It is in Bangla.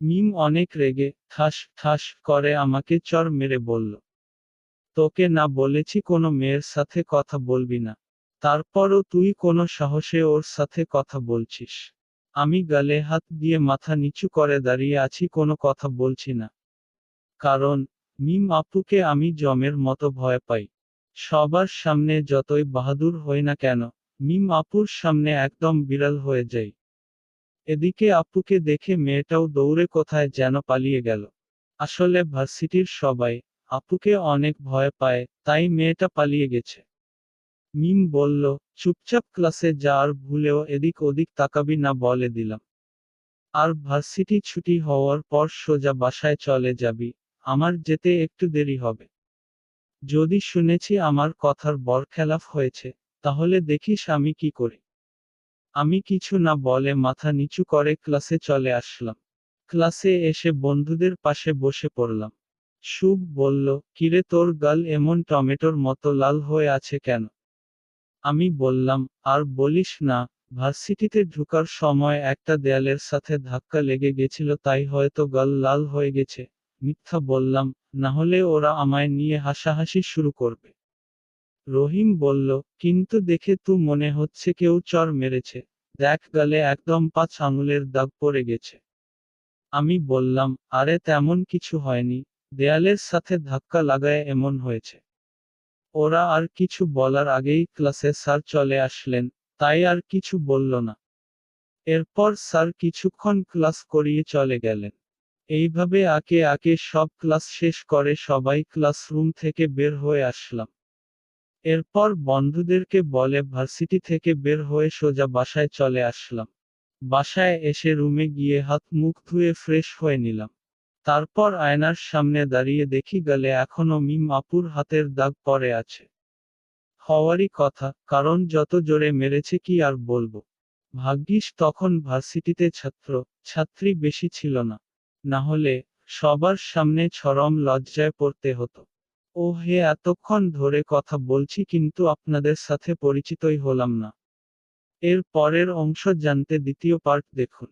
মিম অনেক রেগে ঠাস ঠাস করে আমাকে চড় মেরে বলল, তোকে না বলেছি কোনো মেয়ের সাথে কথা বলবি না, তারপরও তুই কোনো সাহসে ওর সাথে কথা বলছিস। আমি গালে হাত দিয়ে মাথা নিচু করে দাঁড়িয়ে আছি, কোনো কথা বলছি না। কারণ মিম আপুকে আমি জমের মতো ভয় পাই। সবার সামনে যতই বাহাদুর হই না কেন, মিম আপুর সামনে একদম বিড়াল হয়ে যাই। এদিকে আপুকে দেখে মেয়েটাও দৌড়ে কোথায় যেন পালিয়ে গেল। আসলে ভার্সিটির সবাই আপুকে অনেক ভয় পায়, তাই মেয়েটা পালিয়ে গেছে। মিম বলল, চুপচাপ ক্লাসে যা, আর ভুলেও এদিক ওদিক তাকাবি না বলে দিলাম। আর ভার্সিটি ছুটি হওয়ার পর সোজা বাসায় চলে যাবি, আমার যেতে একটু দেরি হবে। যদি শুনেছি আমার কথার বরখেলাপ হয়েছে, তাহলে দেখিস আমি কি করি। আমি কিছু না বলে মাথা নিচু করে ক্লাসে চলে আসলাম। ক্লাসে এসে বন্ধুদের পাশে বসে পড়লাম। শুভ বলল, কিরে তোর গাল এমন টমেটোর মতো লাল হয়ে আছে কেন? আমি বললাম, আর বলিস না, ভার্সিটিতে ঢুকার সময় একটা দেয়ালের সাথে ধাক্কা লেগে গেছিল, তাই হয়তো গাল লাল হয়ে গেছে। মিথ্যা বললাম, না হলে ওরা আমায় নিয়ে হাসাহাসি শুরু করবে। রহিম বলল, কিন্তু দেখে তো মনে হচ্ছে কেউ চড় মেরেছে, দেখ গালে একদম 5 আঙুলের দাগ পড়ে গেছে। আমি বললাম, আরে তেমন কিছু হয়নি, দেয়ালের সাথে ধাক্কা লাগায় এমন হয়েছে। ওরা আর কিছু বলার আগেই ক্লাসে স্যার চলে আসলেন, তাই আর কিছু বলল না। এরপর স্যার কিছুক্ষণ ক্লাস করিয়ে চলে গেলেন। এইভাবে আঁকে আঁকে সব ক্লাস শেষ করে সবাই ক্লাসরুম থেকে বের হয়ে আসলাম। এরপর বন্ধুদেরকে বলে ভার্সিটি থেকে বের হয়ে সোজা বাসায় চলে আসলাম। বাসায় এসে রুমে গিয়ে হাত মুখ ধুয়ে ফ্রেশ হয়ে নিলাম। তারপর আয়নার সামনে দাঁড়িয়ে দেখি গালে এখনো মিম আপুর হাতের দাগ পড়ে আছে। হওয়ারই কথা, কারণ যত জোরে মেরেছে কি আর বলবো। ভাগ্যিস তখন ভার্সিটিতে ছাত্র ছাত্রী বেশি ছিল না, না হলে সবার সামনে চরম লজ্জায় পড়তে হতো। ও হে, এতক্ষণ ধরে কথা বলছি কিন্তু আপনাদের সাথে পরিচিতই হলাম না। এর পরের অংশ জানতে দ্বিতীয় পার্ট দেখুন।